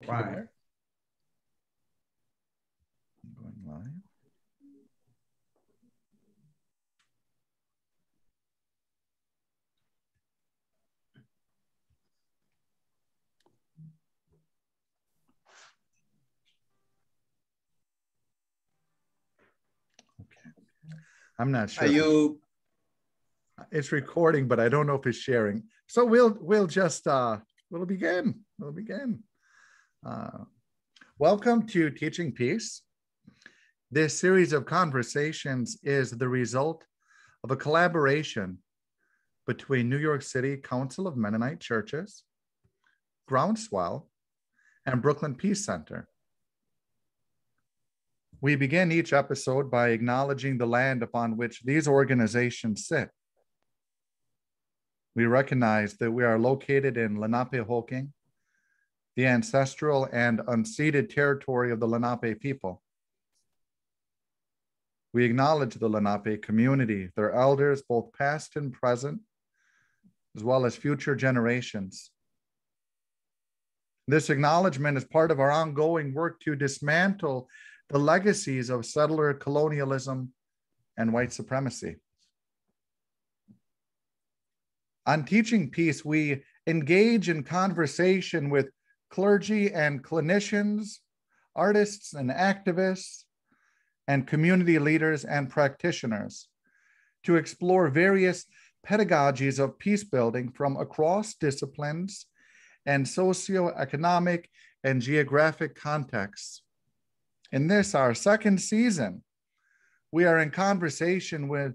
Fire. Going live. Okay. I'm not sure. Are you? It's recording, but I don't know if it's sharing. So we'll just we'll begin. Welcome to Teaching Peace. This series of conversations is the result of a collaboration between New York City Council of Mennonite Churches, Groundswell, and Brooklyn Peace Center. We begin each episode by acknowledging the land upon which these organizations sit. We recognize that we are located in Lenape-Hoking, the ancestral and unceded territory of the Lenape people. We acknowledge the Lenape community, their elders, both past and present, as well as future generations. This acknowledgement is part of our ongoing work to dismantle the legacies of settler colonialism and white supremacy. On Teaching Peace, we engage in conversation with clergy and clinicians, artists and activists, and community leaders and practitioners to explore various pedagogies of peace building from across disciplines and socioeconomic and geographic contexts. In this, our second season, we are in conversation with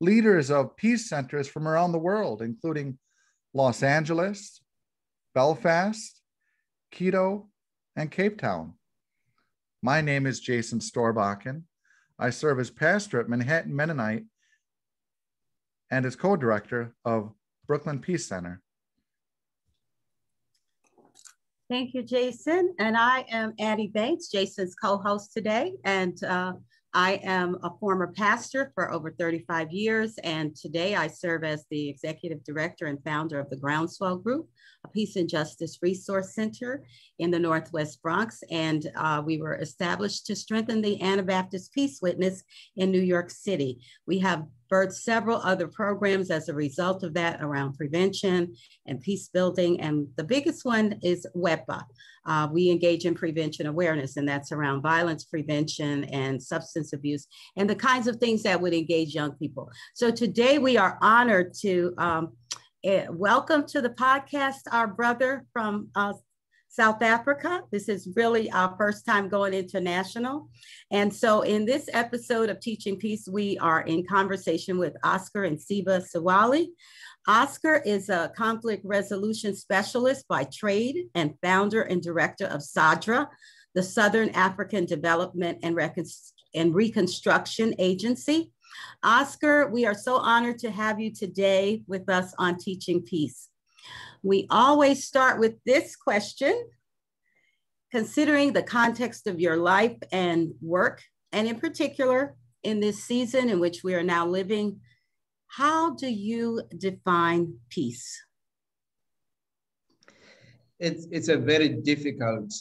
leaders of peace centers from around the world, including Los Angeles, Belfast, Quito, and Cape Town. My name is Jason Storbakken. I serve as pastor at Manhattan Mennonite and as co-director of Brooklyn Peace Center. Thank you, Jason. And I am Addie Banks, Jason's co-host today. And I am a former pastor for over 35 years. And today I serve as the executive director and founder of the Groundswell Group, a peace and justice resource center in the Northwest Bronx. And we were established to strengthen the Anabaptist peace witness in New York City. We have birthed several other programs as a result of that around prevention and peace building. And the biggest one is WEPA. We engage in prevention awareness, and that's around violence prevention and substance abuse and the kinds of things that would engage young people. So today we are honored to welcome to the podcast our brother from South Africa. This is really our first time going international. And so in this episode of Teaching Peace, we are in conversation with Oscar Nceba Siwali. Oscar is a conflict resolution specialist by trade and founder and director of SADRA, the Southern African Development and Reconstruction Agency. Oscar, we are so honored to have you today with us on Teaching Peace. We always start with this question. Considering the context of your life and work, and in particular, in this season in which we are now living, how do you define peace? It's a very difficult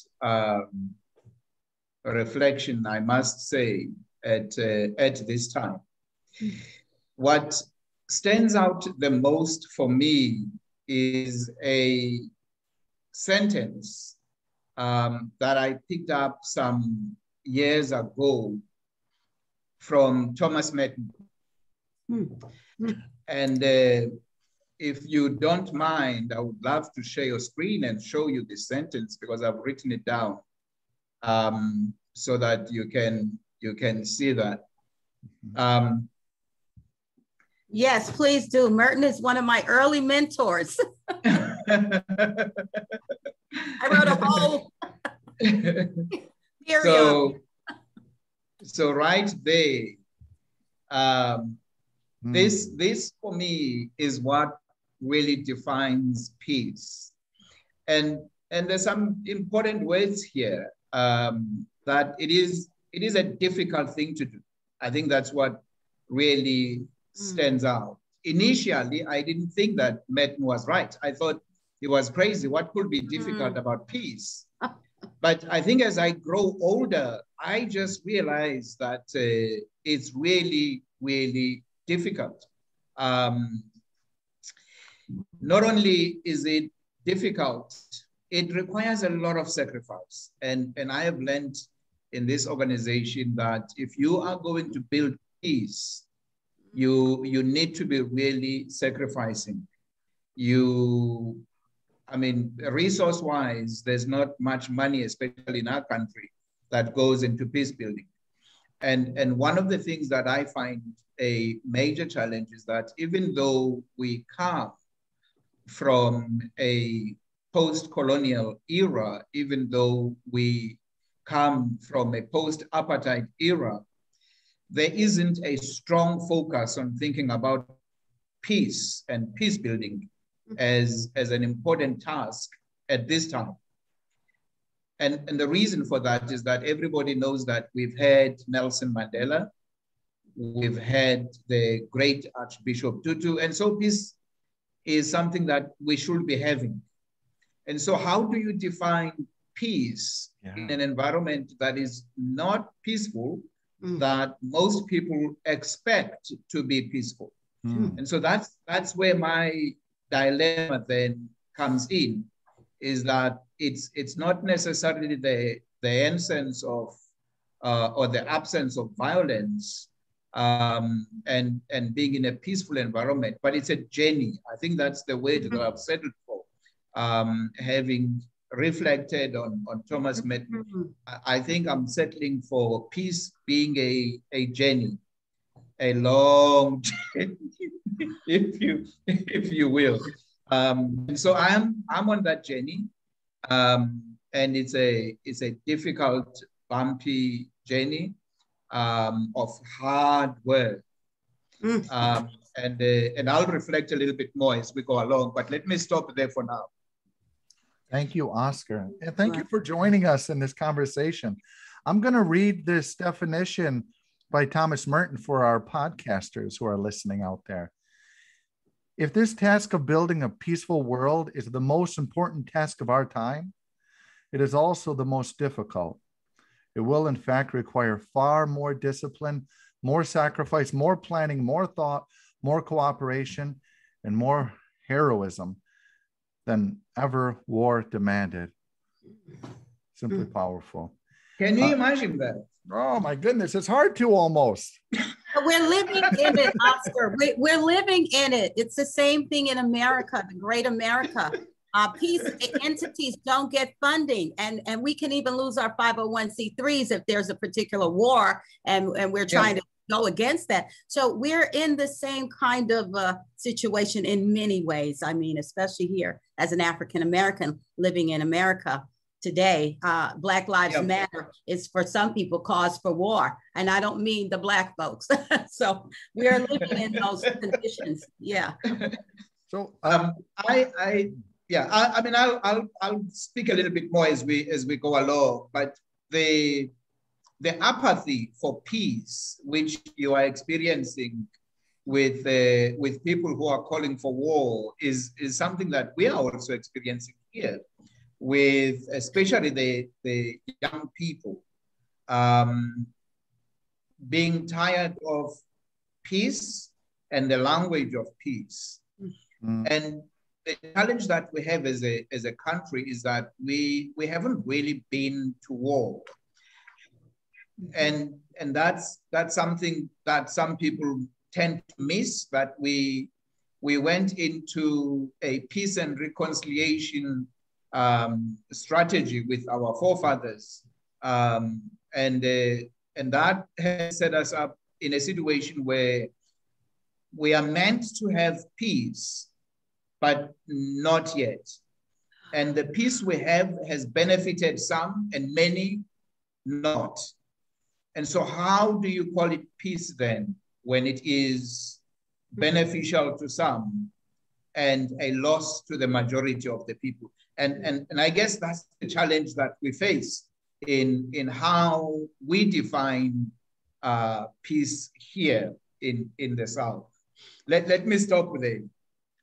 reflection, I must say, at this time. What stands out the most for me is a sentence that I picked up some years ago from Thomas Merton. And if you don't mind, I would love to share your screen and show you this sentence because I've written it down so that you can see that. Yes, please do. Merton is one of my early mentors. I wrote a whole theory. So right there, this for me is what really defines peace. And there's some important words here that it is a difficult thing to do. I think that's what really stands out. Initially, I didn't think that Merton was right. I thought he was crazy. What could be difficult about peace? But I think as I grow older, I just realize that it's really, really difficult. Not only is it difficult, it requires a lot of sacrifice. And I have learned in this organization that if you are going to build peace, you need to be really sacrificing. I mean, resource-wise, there's not much money, especially in our country, that goes into peace building. And one of the things that I find a major challenge is that even though we come from a post-colonial era, even though we come from a post-apartheid era, there isn't a strong focus on thinking about peace and peace building as an important task at this time. And the reason for that is that everybody knows that we've had Nelson Mandela, we've had the great Archbishop Tutu, and so peace is something that we should be having. And so how do you define peace in an environment that is not peaceful, that most people expect to be peaceful? And so that's where my dilemma then comes in, is that it's not necessarily the absence of or the absence of violence and being in a peaceful environment, but it's a journey. I think that's the word that I've settled for. Having reflected on Thomas Merton, I think I'm settling for peace being a journey, a long journey, if you will. And so I'm on that journey, and it's a difficult, bumpy journey of hard work. And I'll reflect a little bit more as we go along, but let me stop there for now. Thank you, Oscar. And thank you for joining us in this conversation. I'm going to read this definition by Thomas Merton for our podcasters who are listening out there. If this task of building a peaceful world is the most important task of our time, it is also the most difficult. It will, in fact, require far more discipline, more sacrifice, more planning, more thought, more cooperation, and more heroism than ever war demanded. Simply powerful. Can you imagine that? Oh my goodness, it's hard to almost. We're living in it, Oscar. We're living in it. It's the same thing in America, the great America. Peace entities don't get funding, and we can even lose our 501c3s if there's a particular war, and we're trying to go against that. So we're in the same kind of situation in many ways. I mean, especially here as an African American living in America today, Black Lives Matter is for some people cause for war, and I don't mean the Black folks. So we are living in those conditions. Yeah. So I mean, I'll speak a little bit more as we go along, but the apathy for peace, which you are experiencing with people who are calling for war, is something that we are also experiencing here, with especially the young people being tired of peace and the language of peace. And the challenge that we have as a country is that we haven't really been to war. And that's something that some people tend to miss, that we went into a peace and reconciliation strategy with our forefathers. And that has set us up in a situation where we are meant to have peace, but not yet. And the peace we have has benefited some and many not. And so how do you call it peace then, when it is beneficial to some and a loss to the majority of the people? And I guess that's the challenge that we face in how we define peace here in the South. Let me stop there.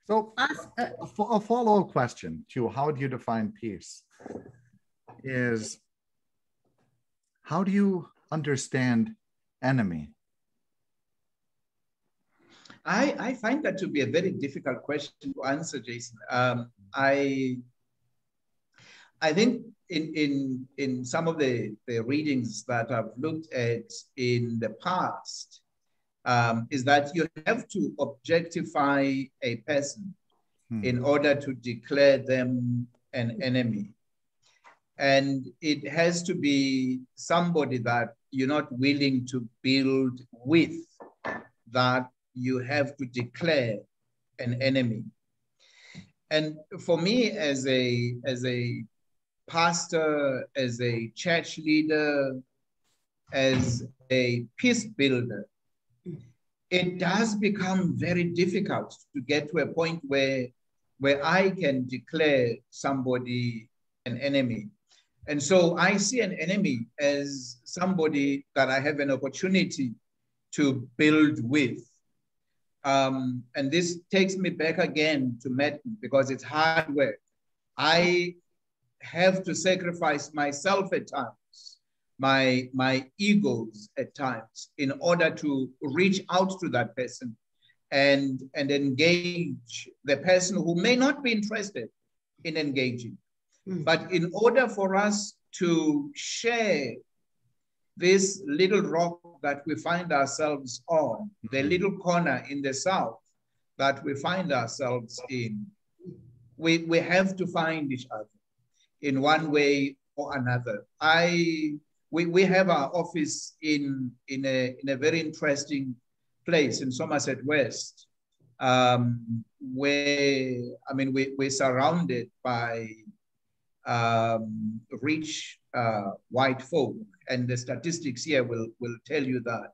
So a follow-up question to how do you define peace is, how do you understand enemy? I find that to be a very difficult question to answer, Jason. I think in some of the readings that I've looked at in the past, is that you have to objectify a person in order to declare them an enemy. And it has to be somebody that you're not willing to build with, that you have to declare an enemy. And for me, as a pastor, as a church leader, as a peace builder, it does become very difficult to get to a point where I can declare somebody an enemy. And so I see an enemy as somebody that I have an opportunity to build with. And this takes me back again to Merton, because it's hard work. I have to sacrifice myself at times, my egos at times, in order to reach out to that person and engage the person who may not be interested in engaging. But in order for us to share this little rock that we find ourselves on, the little corner in the south that we find ourselves in, we have to find each other in one way or another. We have our office in a very interesting place in Somerset West, where, I mean, we're surrounded by rich white folk, and the statistics here will tell you that.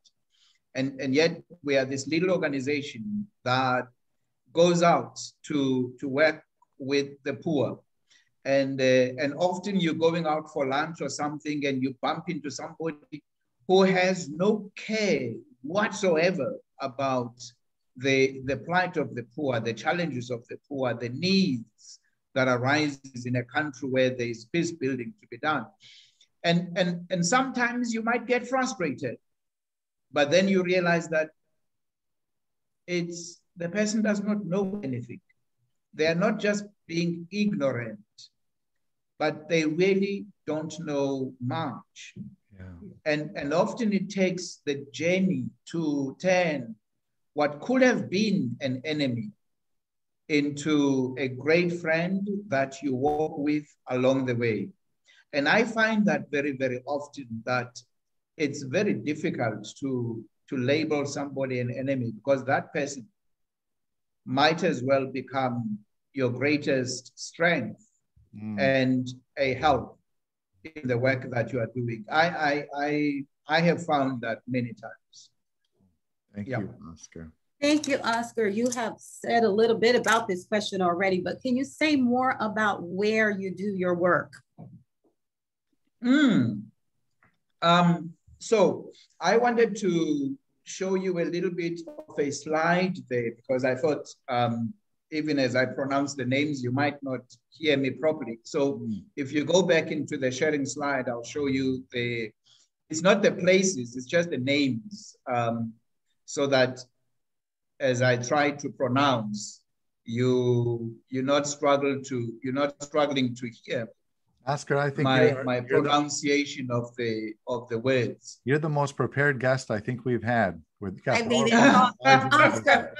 And yet we are this little organization that goes out to work with the poor. And often you're going out for lunch or something and you bump into somebody who has no care whatsoever about the plight of the poor, the challenges of the poor, the needs that arises in a country where there is peace building to be done. And sometimes you might get frustrated, but then you realize that the person does not know anything. They are not just being ignorant, but they really don't know much. Yeah. And often it takes the journey to turn what could have been an enemy into a great friend that you walk with along the way. And I find that very, very often that it's very difficult to label somebody an enemy, because that person might as well become your greatest strength and a help in the work that you are doing. I have found that many times. Thank you, Oscar. Thank you, Oscar. You have said a little bit about this question already, but can you say more about where you do your work? So I wanted to show you a little bit of a slide there, because I thought even as I pronounce the names, you might not hear me properly. So if you go back into the sharing slide, I'll show you it's not the places, it's just the names, so that as I try to pronounce, you're not struggling to hear Oscar, I think my pronunciation of the words. You're the most prepared guest I think we've had. Oscar.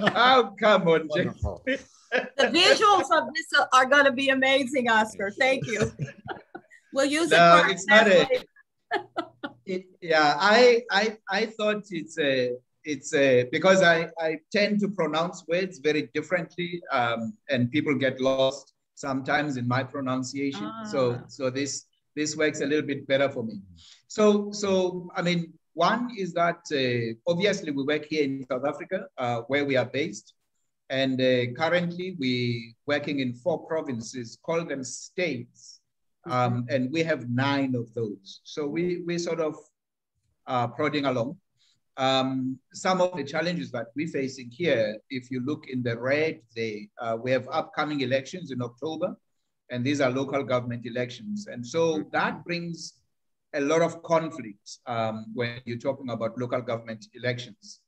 Oh, come on, Wonderful. The visuals of this are going to be amazing, Oscar. Thank you. We'll use it. No, it's not I thought it's because I tend to pronounce words very differently, and people get lost sometimes in my pronunciation. So this works a little bit better for me. So I mean, one is that obviously we work here in South Africa, where we are based, and currently we're working in 4 provinces, call them states, and we have 9 of those. So we sort of prodding along. Some of the challenges that we're facing here, if you look in the red, we have upcoming elections in October, and these are local government elections. And so that brings a lot of conflict when you're talking about local government elections,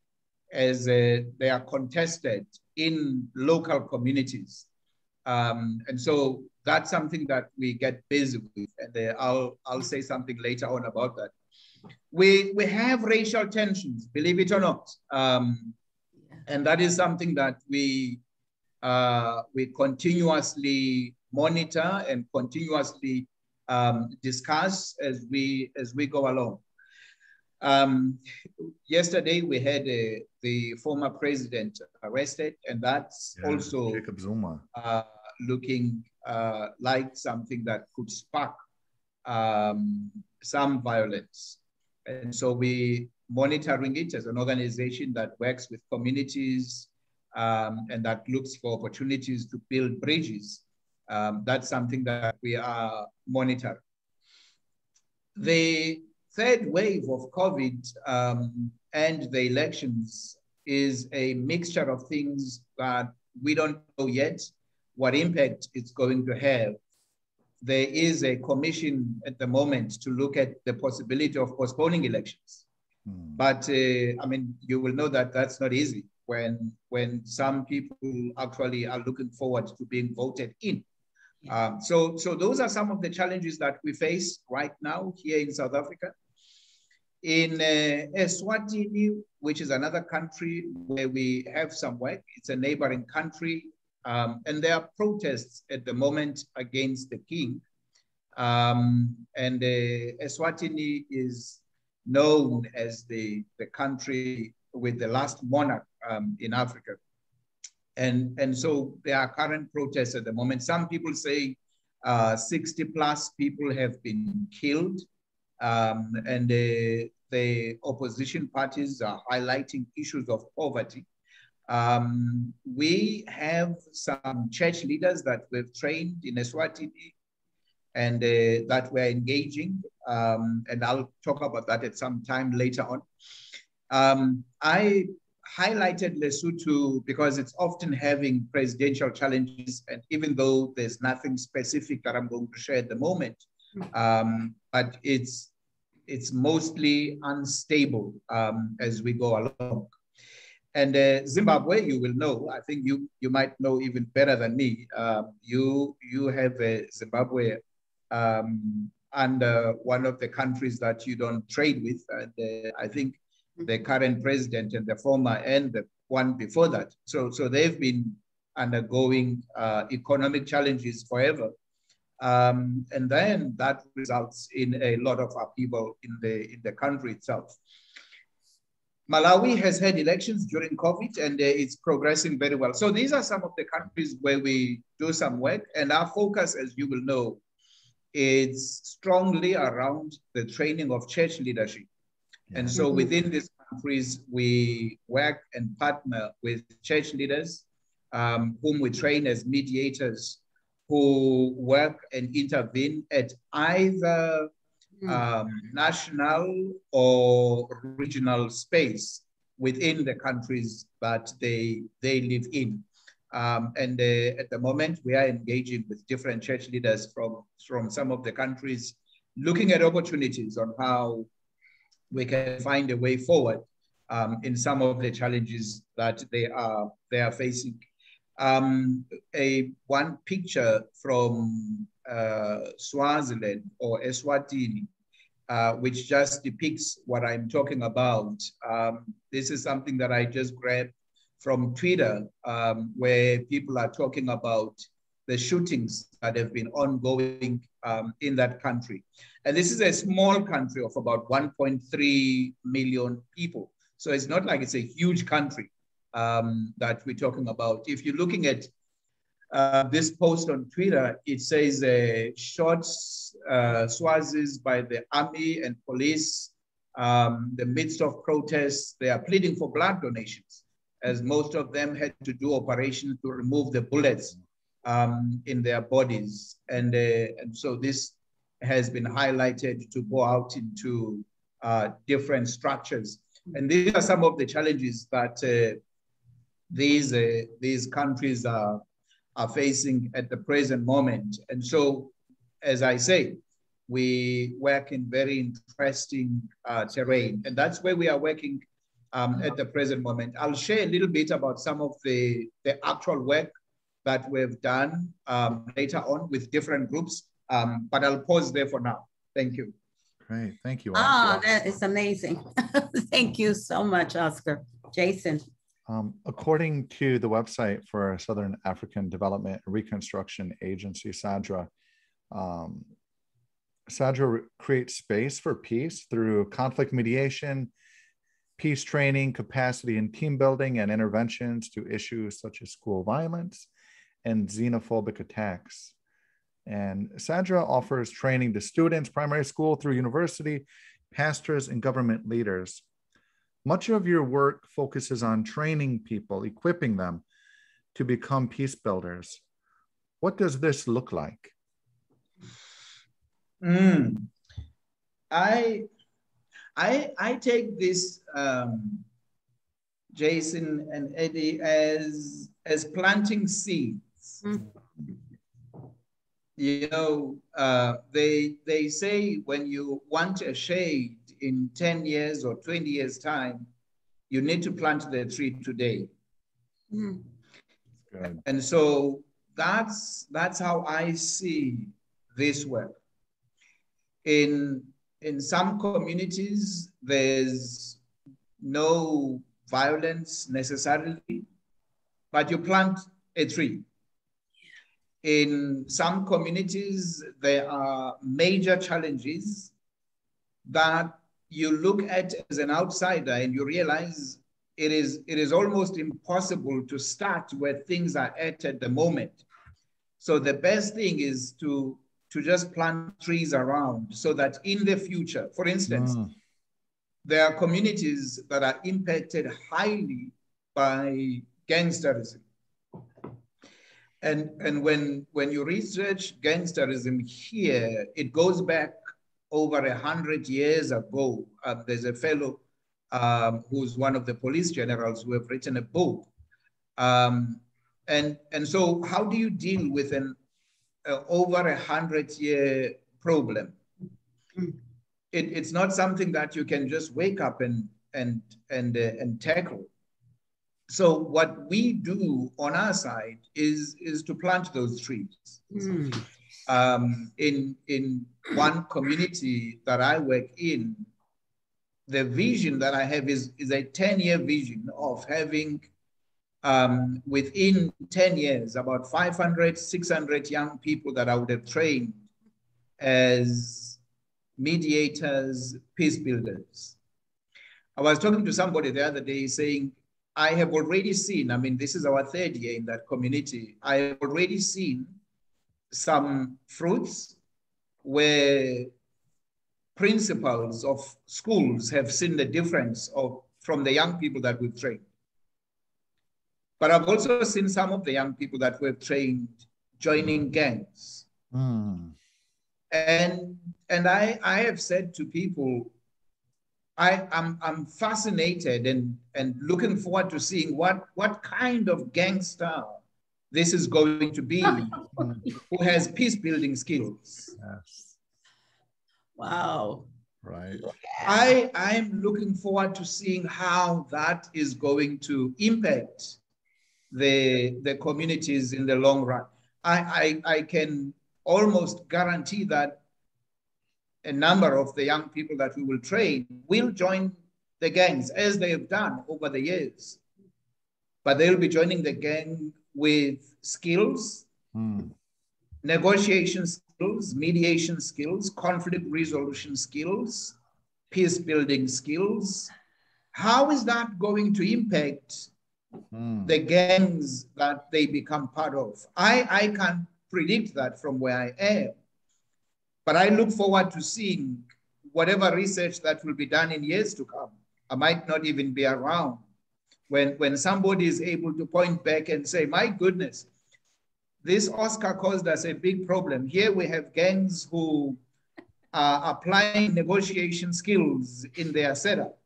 as they are contested in local communities. And so that's something that we get busy with, and I'll say something later on about that. We have racial tensions, believe it or not, and that is something that we continuously monitor and continuously discuss as we go along. Yesterday we had the former president arrested, and that's also Jacob Zuma. looking like something that could spark some violence. And so we monitoring it as an organization that works with communities and that looks for opportunities to build bridges. That's something that we are monitoring. The third wave of COVID and the elections is a mixture of things that we don't know yet what impact it's going to have. There is a commission at the moment to look at the possibility of postponing elections. But I mean, you will know that that's not easy when some people actually are looking forward to being voted in. So those are some of the challenges that we face right now here in South Africa. In Eswatini, which is another country where we have some work, it's a neighboring country, and there are protests at the moment against the king. And Eswatini is known as the country with the last monarch in Africa. And so there are current protests at the moment. Some people say 60 plus people have been killed. And the opposition parties are highlighting issues of poverty. We have some church leaders that we've trained in Eswatini and that we're engaging. And I'll talk about that at some time later on. I highlighted Lesotho because it's often having presidential challenges, and even though there's nothing specific that I'm going to share at the moment, but it's mostly unstable as we go along. And Zimbabwe, you will know, I think you might know even better than me. You have Zimbabwe under one of the countries that you don't trade with. And I think the current president and the former and the one before that. So they've been undergoing economic challenges forever. And then that results in a lot of upheaval in the country itself. Malawi has had elections during COVID, and it's progressing very well. So these are some of the countries where we do some work, and our focus, as you will know, is strongly around the training of church leadership. And so within these countries, we work and partner with church leaders whom we train as mediators, who work and intervene at either national or regional space within the countries that they live in. And at the moment, we are engaging with different church leaders from some of the countries, looking at opportunities on how we can find a way forward in some of the challenges that they are facing. One picture from Swaziland or Eswatini, which just depicts what I'm talking about. This is something that I just grabbed from Twitter, where people are talking about the shootings that have been ongoing in that country. And this is a small country of about 1.3 million people. So it's not like it's a huge country that we're talking about. If you're looking at this post on Twitter, it says shots, Swazis by the army and police, the midst of protests. They are pleading for blood donations, as most of them had to do operations to remove the bullets in their bodies. And so this has been highlighted to go out into different structures. And these are some of the challenges that these countries are facing at the present moment. And so, as I say, we work in very interesting terrain. And that's where we are working at the present moment. I'll share a little bit about some of the actual work that we've done later on with different groups, but I'll pause there for now. Thank you. Great, thank you. Oh, that is amazing. Thank you so much, Oscar. Jason. According to the website for Southern African Development Reconstruction Agency, SADRA, SADRA creates space for peace through conflict mediation, peace training, capacity and team building, and interventions to issues such as school violence and xenophobic attacks. And SADRA offers training to students, primary school through university, pastors, and government leaders. Much of your work focuses on training people, equipping them to become peace builders. What does this look like? I take this, Jason and Eddie, as planting seeds. You know, they say when you want a shade in 10 years or 20 years time, you need to plant the tree today. Good. And so that's how I see this work. In some communities, there's no violence necessarily, but you plant a tree. In some communities, there are major challenges that you look at as an outsider and you realize it is almost impossible to start where things are at the moment. So the best thing is to just plant trees around so that in the future, for instance, there are communities that are impacted highly by gangsterism. And when you research gangsterism here, it goes back over 100 years ago. There's a fellow who's one of the police generals who have written a book. And so how do you deal with an over 100-year problem? It's not something that you can just wake up and tackle. So what we do on our side is to plant those trees. In one community that I work in, the vision that I have is a 10-year vision of having within 10 years, about 500, 600 young people that I would have trained as mediators, peace builders. I was talking to somebody the other day saying, I have already seen, I mean, this is our 3rd year in that community. I have already seen some fruits where principals of schools have seen the difference from the young people that we've trained. But I've also seen some of the young people that we've trained joining gangs. And I have said to people, I'm fascinated and looking forward to seeing what kind of gangster this is going to be who has peace building skills. Yes. Wow. Right. I'm looking forward to seeing how that is going to impact the communities in the long run. I can almost guarantee that a number of the young people that we will train will join the gangs as they have done over the years. But they'll be joining the gang with skills, negotiation skills, mediation skills, conflict resolution skills, peace building skills. How is that going to impact the gangs that they become part of? I can't predict that from where I am. But I look forward to seeing whatever research that will be done in years to come. I might not even be around when somebody is able to point back and say, my goodness, this Oscar caused us a big problem. Here we have gangs who are applying negotiation skills in their setup.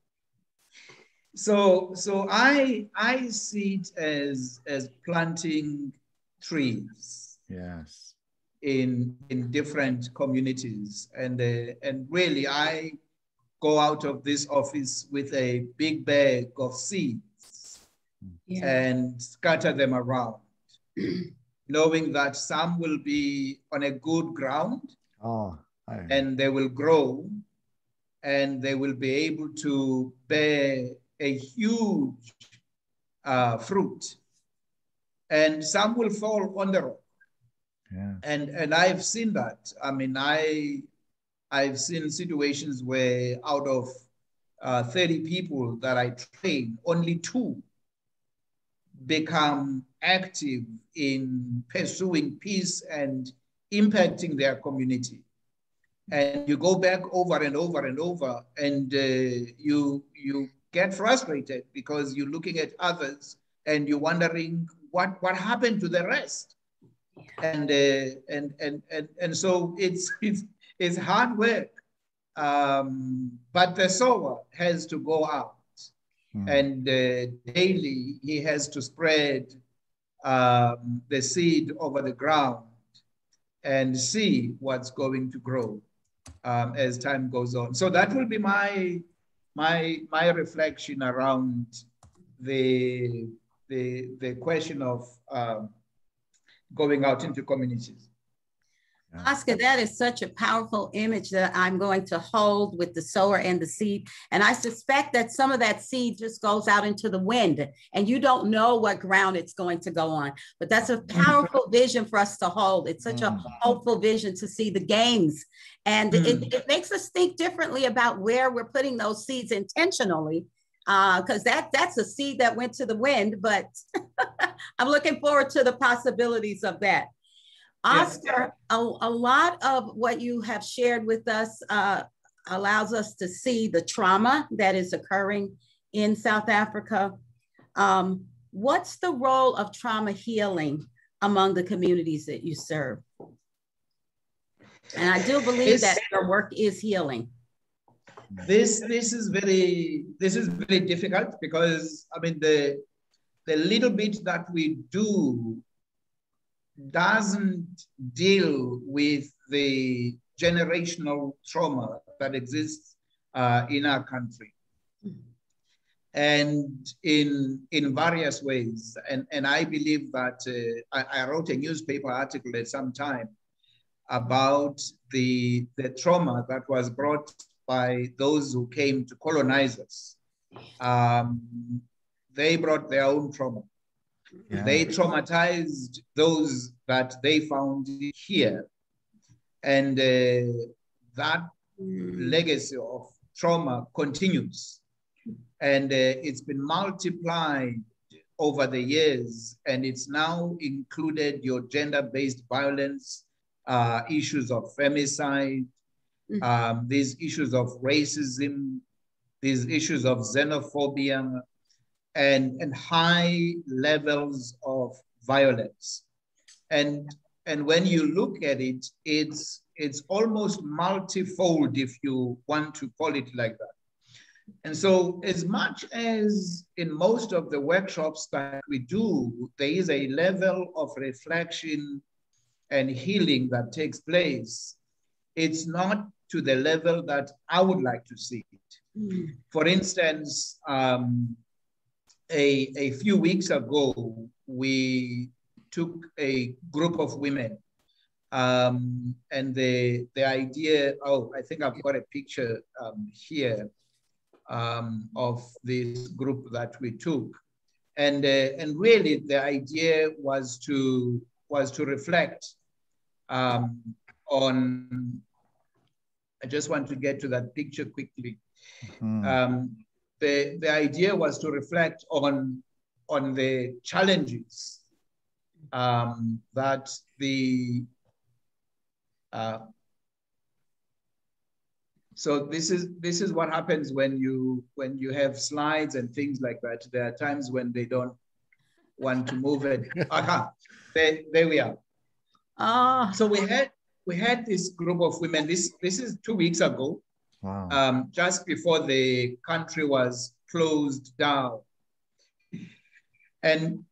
So I see it as planting trees. Yes. in different communities. And really, I go out of this office with a big bag of seeds and scatter them around, knowing that some will be on a good ground and they will grow and they will be able to bear a huge fruit. And some will fall on the rock. Yeah. And I've seen that. I mean, I've seen situations where out of 30 people that I train, only 2 become active in pursuing peace and impacting their community. And you go back over and over and over, and you get frustrated because you're looking at others and you're wondering what happened to the rest. And so it's hard work, but the sower has to go out, and daily he has to spread the seed over the ground and see what's going to grow as time goes on. So that will be my reflection around the question of going out into communities. Oscar, that is such a powerful image that I'm going to hold with the sower and the seed. And I suspect that some of that seed just goes out into the wind and you don't know what ground it's going to go on. But that's a powerful vision for us to hold. It's such a hopeful vision to see the gains. And it makes us think differently about where we're putting those seeds intentionally, because that's a seed that went to the wind, but I'm looking forward to the possibilities of that. Oscar, a lot of what you have shared with us allows us to see the trauma that is occurring in South Africa. What's the role of trauma healing among the communities that you serve? And I do believe that your work is healing. This is very difficult because I mean the little bit that we do doesn't deal with the generational trauma that exists in our country, and in various ways. And I believe that I wrote a newspaper article at some time about the trauma that was brought by those who came to colonize us. They brought their own trauma. Yeah. They traumatized those that they found here. And that legacy of trauma continues. And it's been multiplied over the years. And it's now included your gender-based violence, issues of femicide, these issues of racism, these issues of xenophobia, and high levels of violence. And when you look at it, it's almost multifold, if you want to call it like that. And so as much as in most of the workshops that we do, there is a level of reflection and healing that takes place, it's not to the level that I would like to see it. For instance, a few weeks ago, we took a group of women, and the idea, I think I've got a picture here of this group that we took, and really the idea was to reflect on. I just want to get to that picture quickly. The idea was to reflect on the challenges that so this is what happens when you have slides and things like that. There are times when they don't want to move it. There we are. So we had this group of women. This is 2 weeks ago. Wow. Just before the country was closed down. And,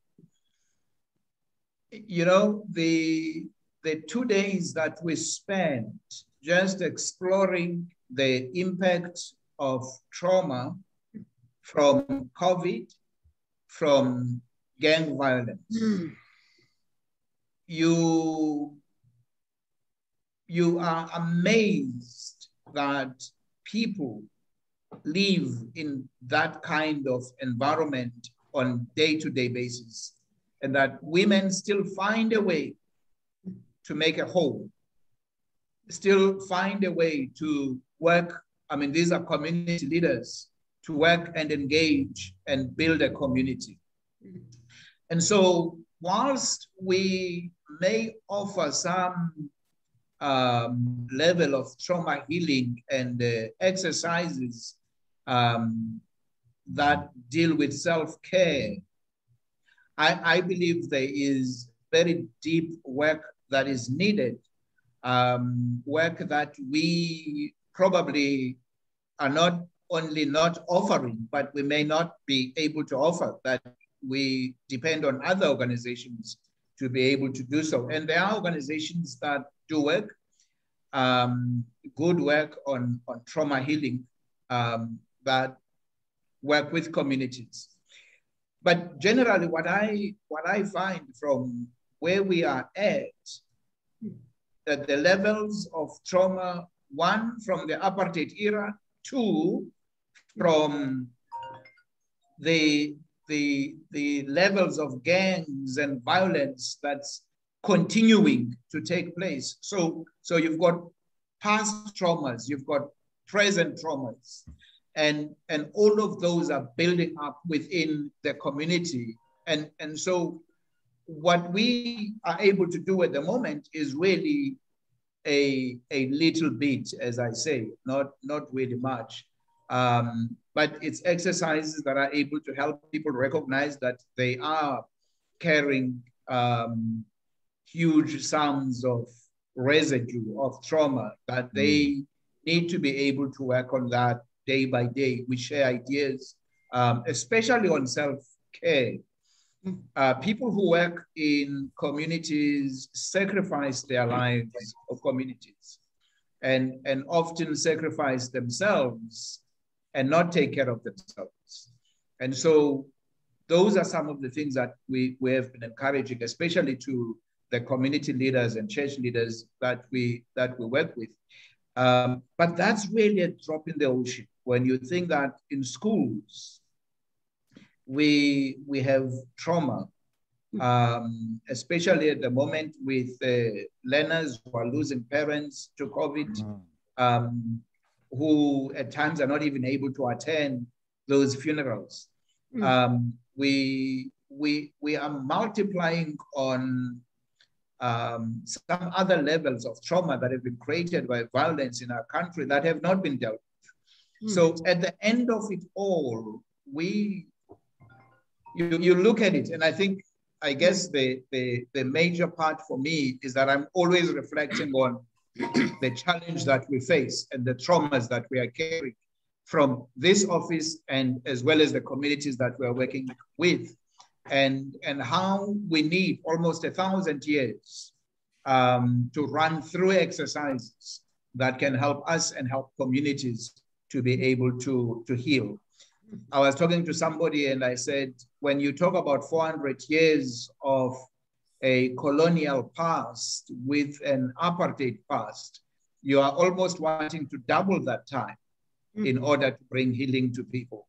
you know, the the 2 days that we spent just exploring the impact of trauma from COVID, from gang violence. You are amazed that people live in that kind of environment on day-to-day basis, and that women still find a way to make a home, still find a way to work. I mean, these are community leaders, to work and engage and build a community. And so whilst we may offer some level of trauma healing and exercises that deal with self-care, I believe there is very deep work that is needed, work that we probably are not only not offering, but we may not be able to offer, that we depend on other organizations to be able to do so. And there are organizations that do work, good work on trauma healing, that work with communities. But generally, what I find from where we are at, that the levels of trauma, one, from the apartheid era, two, from the levels of gangs and violence that's continuing to take place. So you've got past traumas, you've got present traumas, and all of those are building up within the community. And so what we are able to do at the moment is really a little bit, as I say, not really much. But it's exercises that are able to help people recognize that they are carrying huge sums of residue of trauma, that they need to be able to work on that day by day. We share ideas, especially on self-care. People who work in communities sacrifice their lives for communities, and often sacrifice themselves and not take care of themselves. And so those are some of the things that we have been encouraging, especially to the community leaders and church leaders that we work with. But that's really a drop in the ocean when you think that in schools, we have trauma, especially at the moment with learners who are losing parents to COVID, who at times are not even able to attend those funerals. We are multiplying on some other levels of trauma that have been created by violence in our country that have not been dealt with. So at the end of it all, you look at it, and I guess the major part for me is that I'm always reflecting on the challenge that we face and the traumas that we are carrying from this office, and as well as the communities that we are working with, and how we need almost 1,000 years to run through exercises that can help us and help communities to be able to heal. I was talking to somebody and I said, when you talk about 400 years of a colonial past with an apartheid past, you are almost wanting to double that time in order to bring healing to people.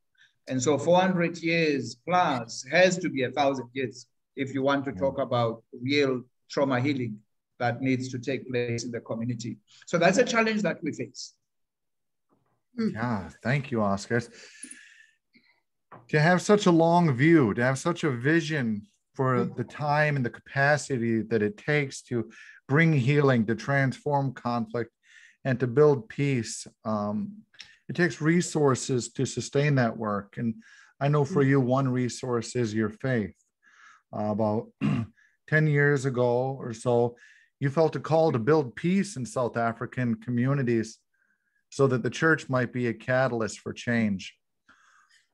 And so 400 years plus has to be 1,000 years if you want to talk about real trauma healing that needs to take place in the community. So that's a challenge that we face. Yeah, thank you, Oscar. To have such a long view, to have such a vision for the time and the capacity that it takes to bring healing, to transform conflict, and to build peace. It takes resources to sustain that work. And I know for you, one resource is your faith. About 10 years ago or so, you felt a call to build peace in South African communities so that the church might be a catalyst for change.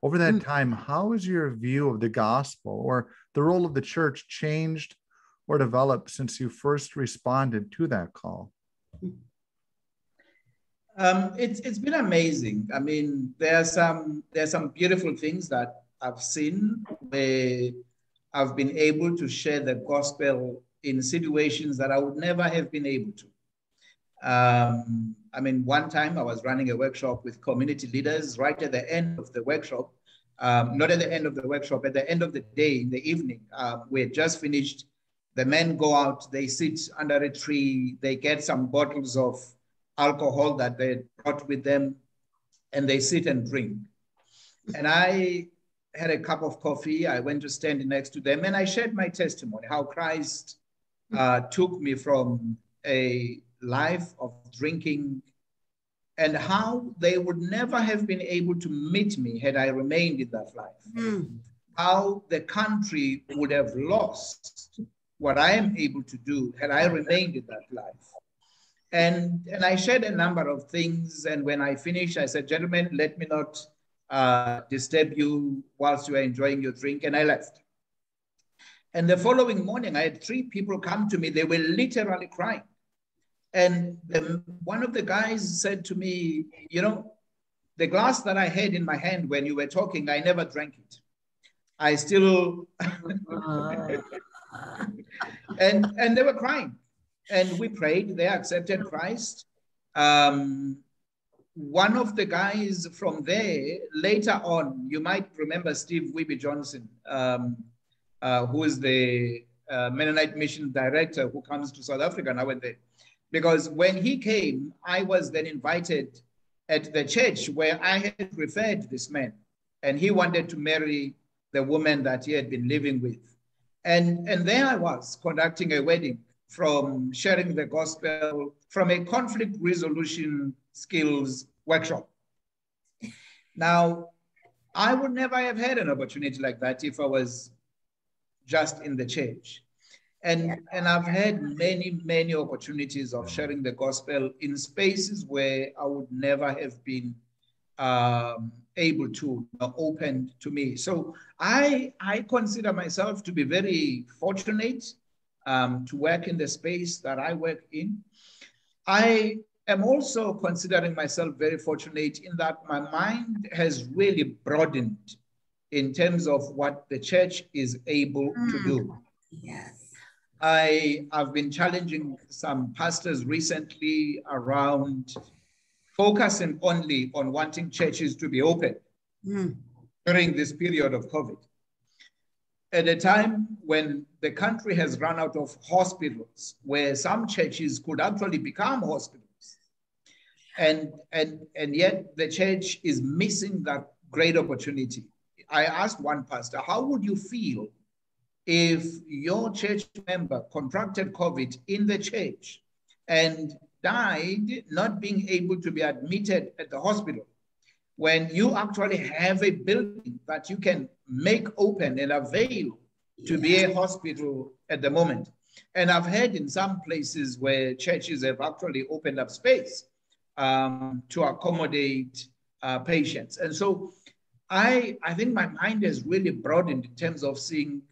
Over that time, how has your view of the gospel or the role of the church changed or developed since you first responded to that call? It's been amazing. I mean, there's some beautiful things that I've seen where I've been able to share the gospel in situations that I would never have been able to. I mean, one time I was running a workshop with community leaders right at the end of the workshop, not at the end of the workshop, at the end of the day in the evening. We had just finished. The men go out, they sit under a tree, they get some bottles of alcohol that they brought with them, and they sit and drink. And I had a cup of coffee. I went to stand next to them, and I shared my testimony, how Christ took me from a life of drinking, and how they would never have been able to meet me had I remained in that life. How the country would have lost what I am able to do had I remained in that life. And I shared a number of things. And when I finished, I said, gentlemen, let me not disturb you whilst you are enjoying your drink. And I left. And the following morning, I had 3 people come to me. They were literally crying. And one of the guys said to me, you know, the glass that I had in my hand when you were talking, I never drank it. I still, and they were crying. And we prayed, they accepted Christ. One of the guys from there, later on, you might remember Steve Wiebe Johnson, who is the Mennonite Mission Director who comes to South Africa now and then. Because when he came, I was then invited at the church where I had referred this man, and he wanted to marry the woman that he had been living with. And there I was conducting a wedding, from sharing the gospel, from a conflict resolution skills workshop. Now, I would never have had an opportunity like that if I was just in the church. And I've had many, many opportunities of sharing the gospel in spaces where I would never have been able to, open to me. So I consider myself to be very fortunate to work in the space that I work in. I am also considering myself very fortunate in that my mind has really broadened in terms of what the church is able to do. Yes. I've been challenging some pastors recently around focusing only on wanting churches to be open during this period of COVID. At a time when the country has run out of hospitals, where some churches could actually become hospitals. And yet the church is missing that great opportunity. I asked one pastor, how would you feel if your church member contracted COVID in the church and died not being able to be admitted at the hospital, when you actually have a building that you can make open and avail to be a hospital at the moment? And I've heard in some places where churches have actually opened up space to accommodate patients. And so I think my mind has really broadened in terms of seeing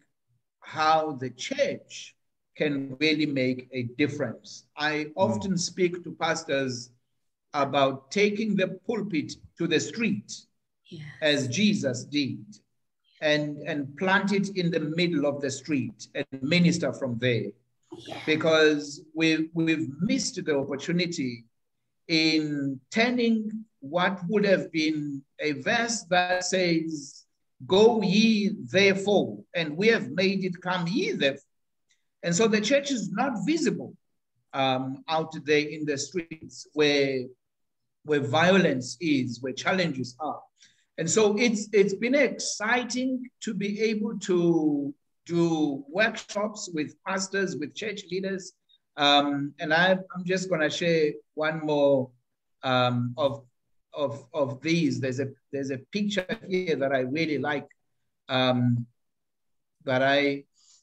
how the church can really make a difference. I often speak to pastors about taking the pulpit to the street, as Jesus did, and plant it in the middle of the street and minister from there. Because we've missed the opportunity in turning what would have been a verse that says, go ye therefore, and we have made it come ye therefore. And so the church is not visible out there in the streets where violence is, where challenges are. And so it's been exciting to be able to do workshops with pastors, with church leaders. And I'm just going to share one more of these. There's a picture here that I really like.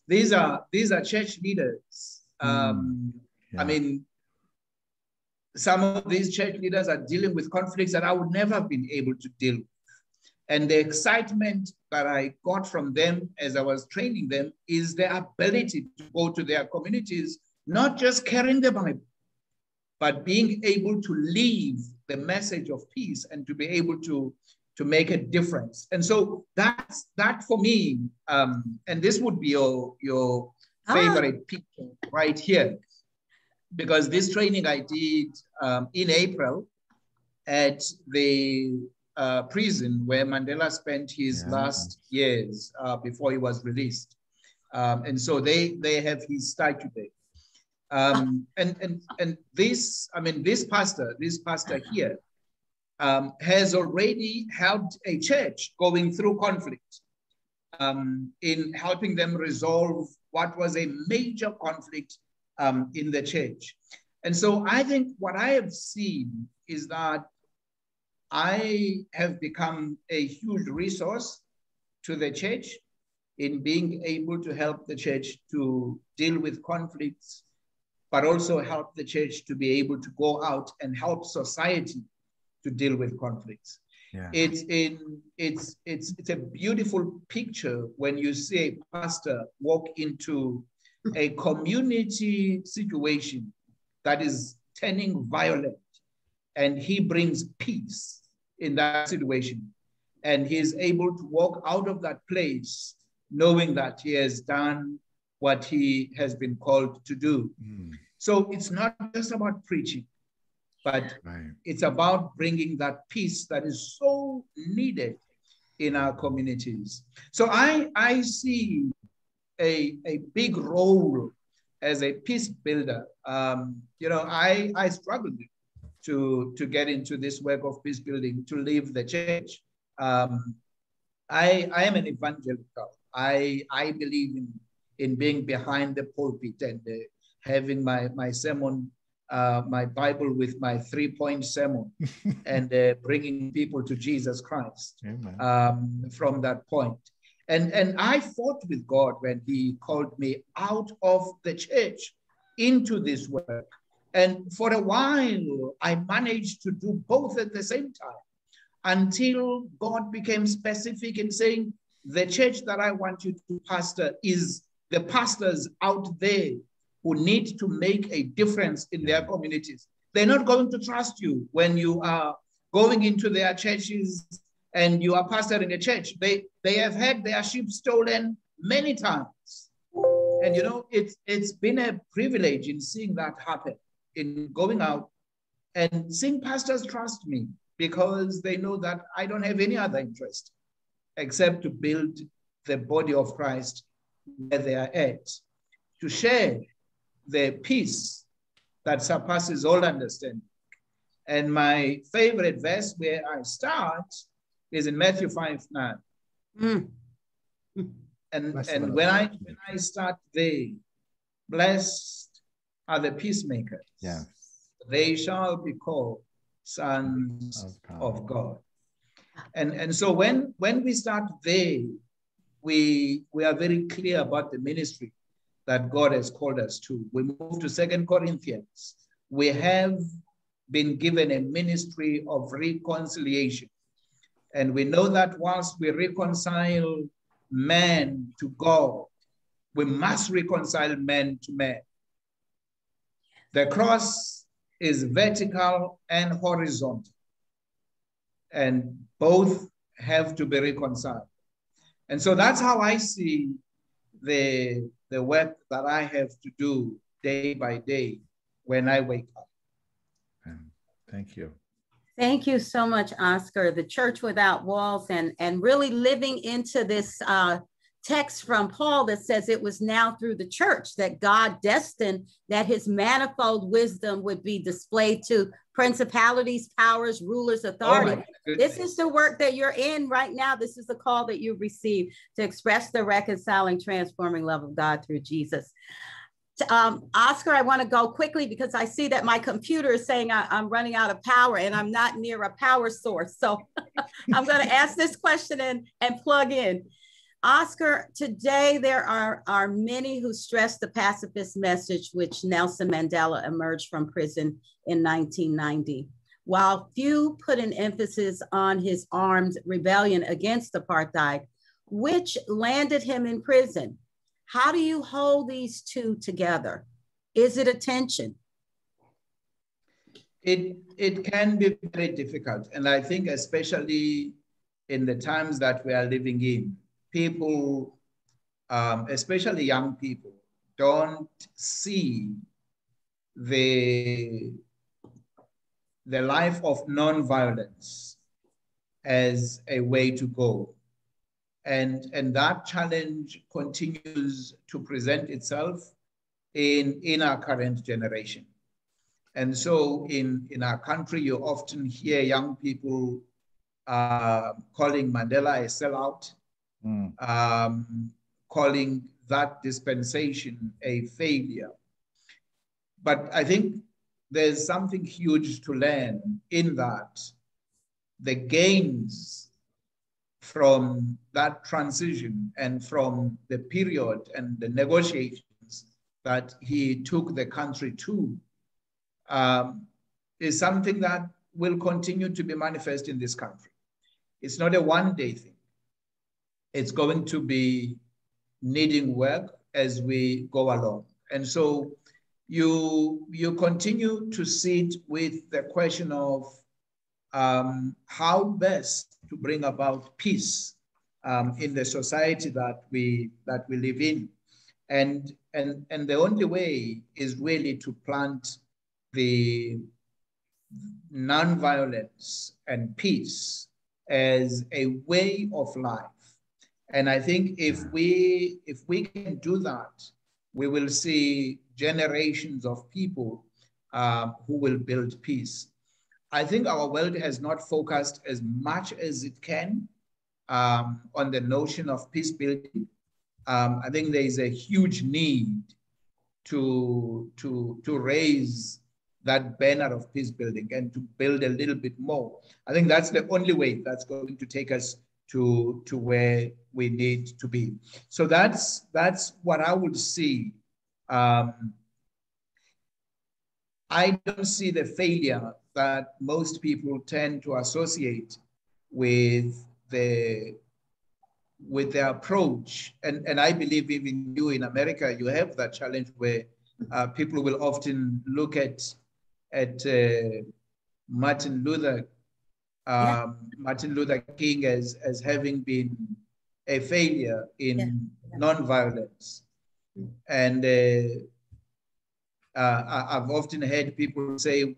These are church leaders. I mean, some of these church leaders are dealing with conflicts that I would never have been able to deal with. And the excitement that I got from them as I was training them is the ability to go to their communities, not just carrying the Bible, but being able to live the message of peace and to be able to make a difference. And so that for me, and this would be your favorite picture right here, because this training I did in April at the prison where Mandela spent his last years before he was released. And so they have his statue there. And this, I mean, this pastor here has already helped a church going through conflict in helping them resolve what was a major conflict in the church. And so I think what I have seen is that I have become a huge resource to the church in being able to help the church to deal with conflicts, but also help the church to be able to go out and help society to deal with conflicts. Yeah. It's a beautiful picture when you see a pastor walk into a community situation that is turning violent, and he brings peace in that situation. And he is able to walk out of that place knowing that he has done what he has been called to do. Mm. So it's not just about preaching, but it's about bringing that peace that is so needed in our communities. So I see a big role as a peace builder. You know, I struggled to get into this work of peace building, to leave the church. I am an evangelical. I believe in being behind the pulpit and having my sermon, my Bible with my 3-point sermon and bringing people to Jesus Christ from that point. And I fought with God when he called me out of the church into this work. And for a while, I managed to do both at the same time until God became specific in saying, the church that I want you to pastor is the pastors out there who need to make a difference in their communities. They're not going to trust you when you are going into their churches and you are pastoring a church. They have had their sheep stolen many times. And you know, it's been a privilege in seeing that happen, in going out and seeing pastors trust me because they know that I don't have any other interest except to build the body of Christ where they are at, to share the peace that surpasses all understanding. And my favorite verse where I start is in Matthew 5:9. Mm. And when I start there, blessed are the peacemakers. Yeah. They shall be called sons of God. And so when we start there, we are very clear about the ministry that God has called us to. We move to 2 Corinthians. We have been given a ministry of reconciliation. And we know that whilst we reconcile man to God, we must reconcile man to man. The cross is vertical and horizontal, and both have to be reconciled. And so that's how I see the work that I have to do day by day when I wake up. Thank you. Thank you so much, Oscar. The Church Without Walls, and really living into this text from Paul that says it was now through the church that God destined that his manifold wisdom would be displayed to principalities, powers, rulers, authority. This is the work that you're in right now. This is the call that you've received to express the reconciling, transforming love of God through Jesus. Oscar, I want to go quickly because I see that my computer is saying I'm running out of power and I'm not near a power source. So I'm going to ask this question and plug in. Oscar, today there are many who stress the pacifist message which Nelson Mandela emerged from prison in 1990. while few put an emphasis on his armed rebellion against apartheid, which landed him in prison. How do you hold these two together? Is it a tension? It can be very difficult. And I think especially in the times that we are living in, people, especially young people, don't see the life of nonviolence as a way to go. And that challenge continues to present itself in our current generation. And so in our country, you often hear young people calling Mandela a sellout, calling that dispensation a failure. But I think there's something huge to learn in that the gains from that transition and from the period and the negotiations that he took the country to is something that will continue to be manifest in this country. It's not a one-day thing. It's going to be needing work as we go along. And so you continue to sit with the question of how best to bring about peace in the society that we live in. And the only way is really to plant the nonviolence and peace as a way of life. And I think if we can do that, we will see generations of people who will build peace. I think our world has not focused as much as it can on the notion of peace building. I think there is a huge need to raise that banner of peace building and to build a little bit more. I think that's the only way that's going to take us to where we need to be. So that's what I would see. I don't see the failure that most people tend to associate with the approach. And I believe even you in America, you have that challenge where people will often look at Martin Luther King as having been a failure in nonviolence. And I've often heard people say,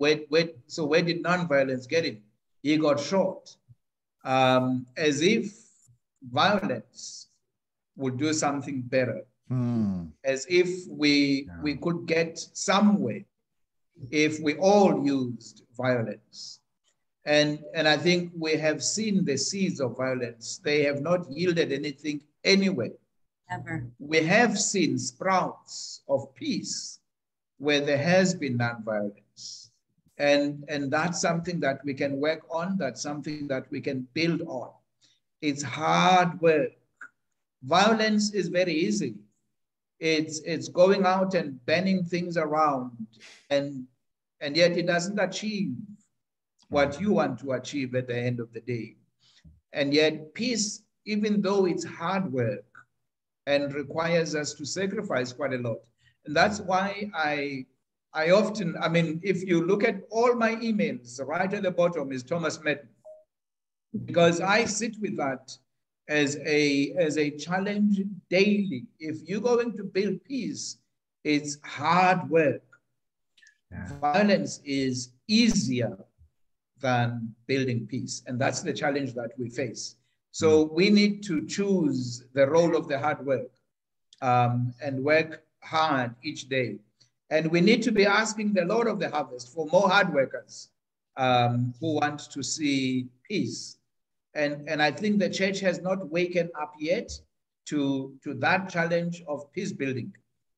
so where did nonviolence get him? He got shot. As if violence would do something better. As if we could get somewhere if we all used violence. And I think we have seen the seeds of violence. They have not yielded anything anyway. Ever. We have seen sprouts of peace where there has been nonviolence. And that's something that we can work on. That's something that we can build on. It's hard work. Violence is very easy. It's going out and banning things around, and yet it doesn't achieve what you want to achieve at the end of the day. And yet peace, even though it's hard work and requires us to sacrifice quite a lot. And that's why I often, if you look at all my emails, right at the bottom is Thomas Merton, because I sit with that as a challenge daily. If you're going to build peace, it's hard work. Violence is easier than building peace. And that's the challenge that we face. So we need to choose the role of the hard work and work hard each day. And we need to be asking the Lord of the harvest for more hard workers who want to see peace. And I think the church has not waken up yet to that challenge of peace building.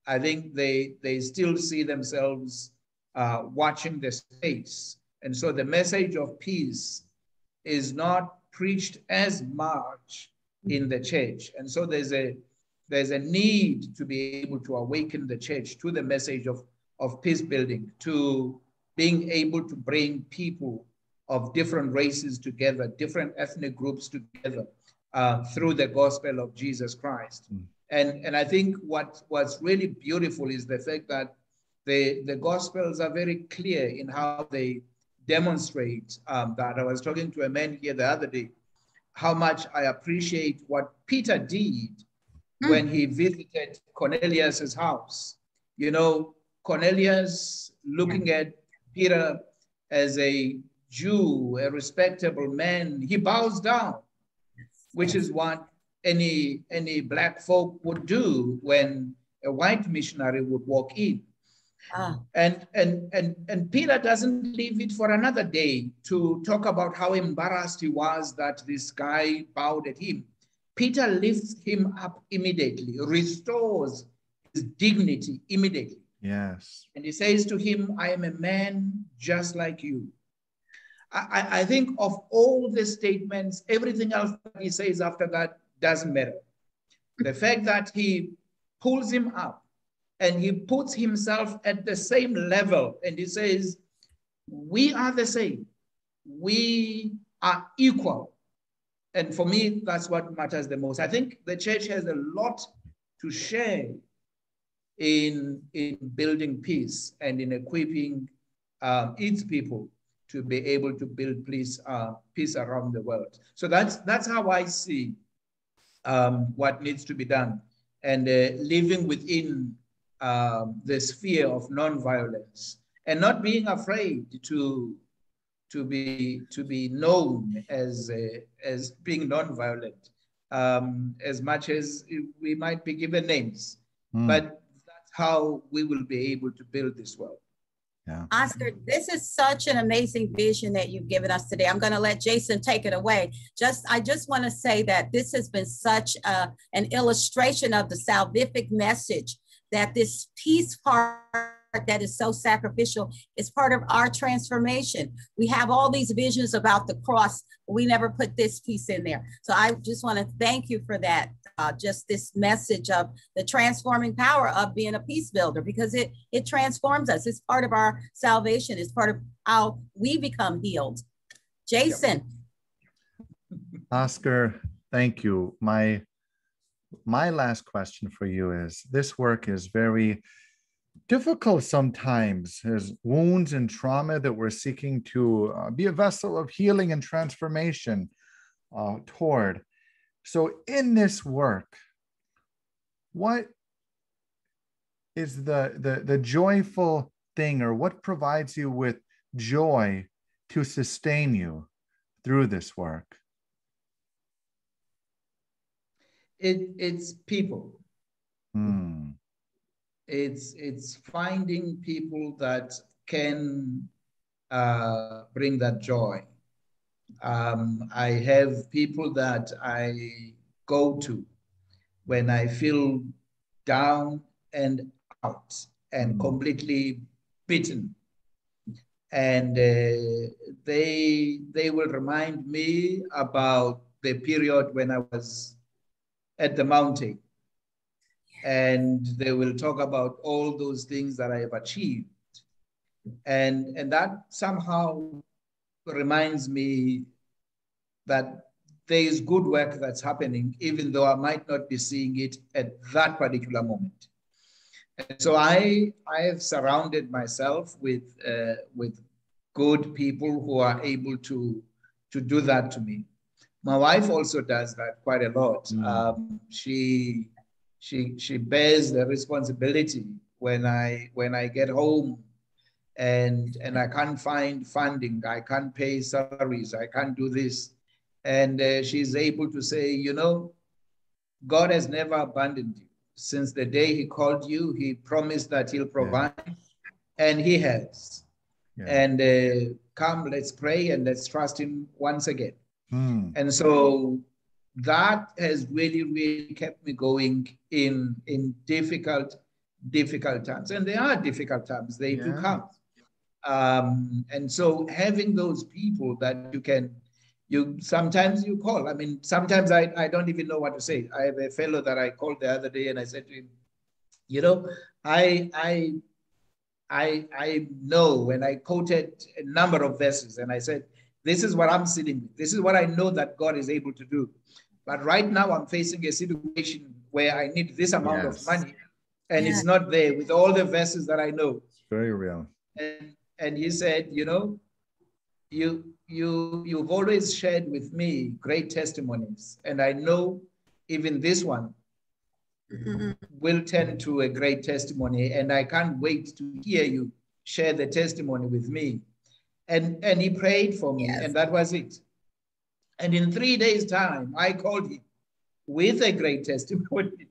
I think they still see themselves watching the space. And so the message of peace is not preached as much in the church. And so there's a need to be able to awaken the church to the message of peace building, to being able to bring people of different races together, different ethnic groups together through the gospel of Jesus Christ. And I think what's really beautiful is the fact that the Gospels are very clear in how they demonstrate that. I was talking to a man here the other day, how much I appreciate what Peter did when he visited Cornelius's house. You know, Cornelius looking at Peter as a Jew, a respectable man, he bows down, which is what any Black folk would do when a white missionary would walk in. And Peter doesn't leave it for another day to talk about how embarrassed he was that this guy bowed at him. Peter lifts him up immediately, restores his dignity immediately. Yes. And he says to him, I am a man just like you. I think of all the statements, everything else that he says after that doesn't matter. The fact that he pulls him up and he puts himself at the same level and he says, we are the same. We are equal. And for me, that's what matters the most. I think the church has a lot to share in building peace and in equipping its people to be able to build peace around the world. So that's how I see what needs to be done, and living within the sphere of nonviolence and not being afraid to be known as being nonviolent, as much as we might be given names, but that's how we will be able to build this world. Yeah. Oscar, this is such an amazing vision that you've given us today. I'm going to let Jason take it away. I just want to say that this has been such an illustration of the salvific message, that this peace part that is so sacrificial is part of our transformation. We have all these visions about the cross, but we never put this piece in there. So I just want to thank you for that. Just this message of the transforming power of being a peace builder, because it transforms us. It's part of our salvation. It's part of how we become healed. Jason. Oscar, thank you. My last question for you is, this work is very difficult sometimes. There's wounds and trauma that we're seeking to be a vessel of healing and transformation toward. So in this work, what is the joyful thing, or what provides you with joy to sustain you through this work? It's people. It's finding people that can bring that joy. I have people that I go to when I feel down and out and completely beaten. And they will remind me about the period when I was at the mountain. And they will talk about all those things that I have achieved. And that somehow reminds me that there is good work that's happening, even though I might not be seeing it at that particular moment. And so I have surrounded myself with good people who are able to do that to me. My wife also does that quite a lot. She bears the responsibility when I get home and I can't find funding, I can't pay salaries, I can't do this. And she's able to say, you know, God has never abandoned you. Since the day he called you, he promised that he'll provide, and he has. Yeah. And come, let's pray and let's trust him once again. And so that has really, really kept me going in difficult times. And there are difficult times, they do come. And so having those people that sometimes you call. I mean, sometimes I don't even know what to say. I have a fellow that I called the other day and I said to him, you know, I know when I quoted a number of verses and I said, This is what I'm sitting with. This is what I know that God is able to do. But right now I'm facing a situation where I need this amount of money, and it's not there with all the verses that I know. It's very real. And he said, you know, you've always shared with me great testimonies, and I know even this one will turn to a great testimony, and I can't wait to hear you share the testimony with me. And he prayed for me, and that was it. And in 3 days' time, I called him with a great testimony.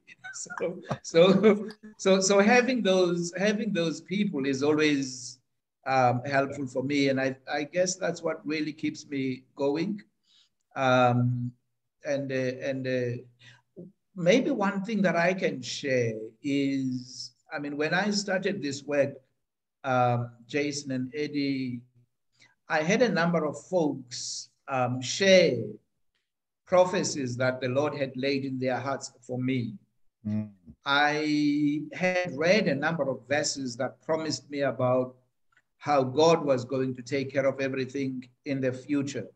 So having those people is always helpful for me, and I guess that's what really keeps me going. Maybe one thing that I can share is, I mean, when I started this work, Jason and Eddie, I had a number of folks share prophecies that the Lord had laid in their hearts for me. Mm. I had read a number of verses that promised me about how God was going to take care of everything in the future.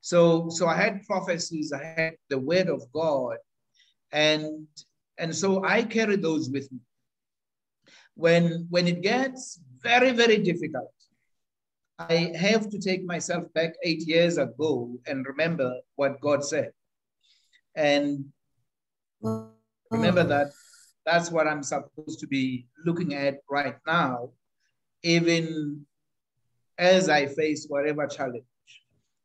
So I had prophecies, I had the word of God, and so I carry those with me. When it gets very, very difficult, I have to take myself back 8 years ago and remember what God said. And remember that that's what I'm supposed to be looking at right now, even as I face whatever challenge,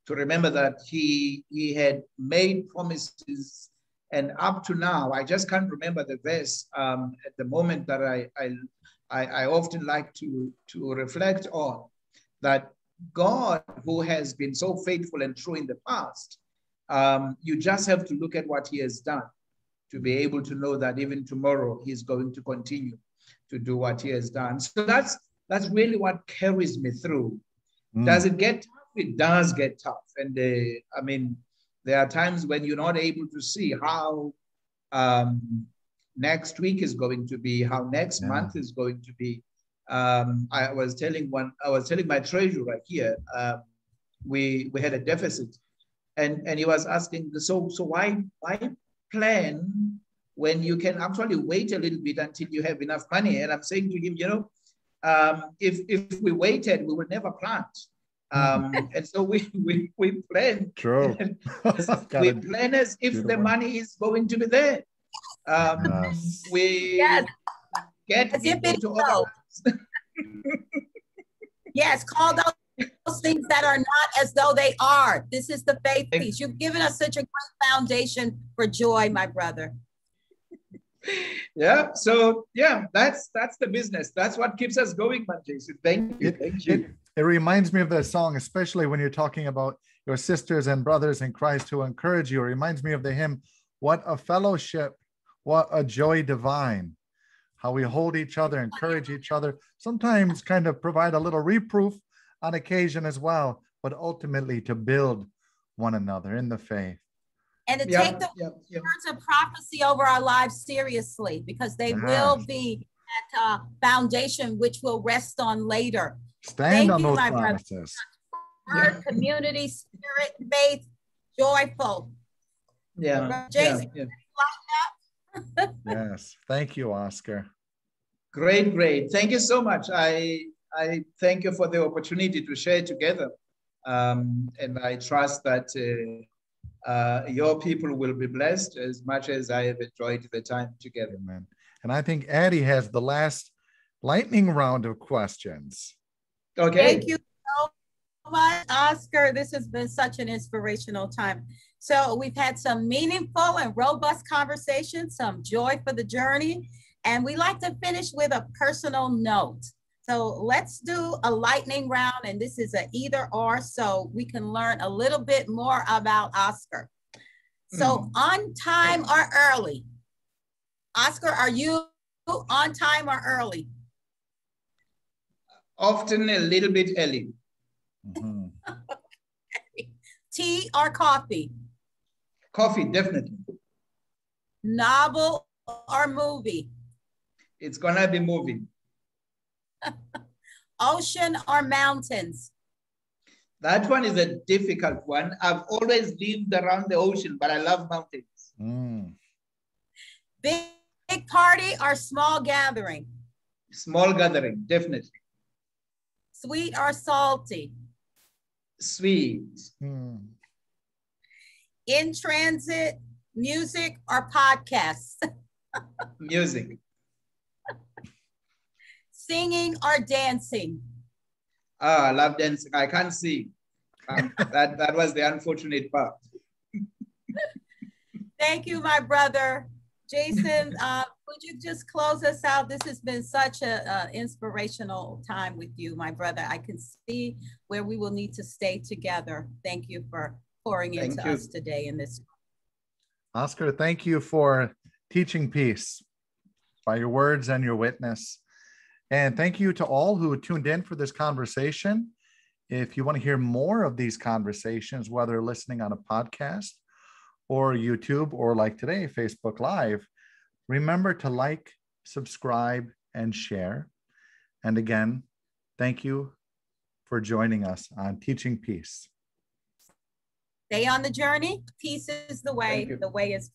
to remember that he had made promises. And up to now, I just can't remember the verse at the moment that I often like to reflect on, that God, who has been so faithful and true in the past, you just have to look at what he has done to be able to know that even tomorrow he's going to continue to do what he has done. So that's really what carries me through. Does it get tough? It does get tough. And I mean, there are times when you're not able to see how next week is going to be, how next month is going to be. I was telling my treasurer here, we had a deficit, and he was asking, so why plan when you can actually wait a little bit until you have enough money? And I'm saying to him, you know, if we waited, we would never plant. And so we plan. True. We plan as if the money is going to be there. We get people to organize. Yes, call those things that are not as though they are. This is the faith piece. You've given us such a great foundation for joy, my brother. Yeah, so yeah, that's the business. That's what keeps us going, man, Jason. Thank you. It reminds me of that song, especially when you're talking about your sisters and brothers in Christ who encourage you. It reminds me of the hymn, "What a fellowship, what a joy divine." How we hold each other, encourage each other, sometimes kind of provide a little reproof on occasion as well, but ultimately to build one another in the faith. And to take the words of prophecy over our lives seriously, because they will be that foundation which will rest on later. Stand on those promises. Word, community, spirit, faith, joyful. Jason, Yes, thank you, Oscar. Great. Thank you so much. I thank you for the opportunity to share together. And I trust that your people will be blessed as much as I have enjoyed the time together. Amen. And I think Addie has the last lightning round of questions. Okay. Thank you so much, Oscar. This has been such an inspirational time. So we've had some meaningful and robust conversations, some joy for the journey, and we like to finish with a personal note. So let's do a lightning round, and this is an either or, so we can learn a little bit more about Oscar. So on time or early? Oscar, are you on time or early? Often a little bit early. Okay. Tea or coffee? Coffee, definitely. Novel or movie? It's gonna be movie. Ocean or mountains? That one is a difficult one. I've always lived around the ocean, but I love mountains. Big party or small gathering? Small gathering, definitely. Sweet or salty? Sweet. In transit, music or podcasts? Music. Singing or dancing? I love dancing. I can't sing. That was the unfortunate part. Thank you, my brother. Jason, would you just close us out? This has been such an inspirational time with you, my brother. I can see where we will need to stay together. Thank you for pouring into us today in this. Oscar, thank you for teaching peace by your words and your witness. And thank you to all who tuned in for this conversation. If you want to hear more of these conversations, whether listening on a podcast or YouTube or like today, Facebook Live, remember to like, subscribe, and share. And again, thank you for joining us on Teaching Peace. Stay on the journey. Peace is the way. The way is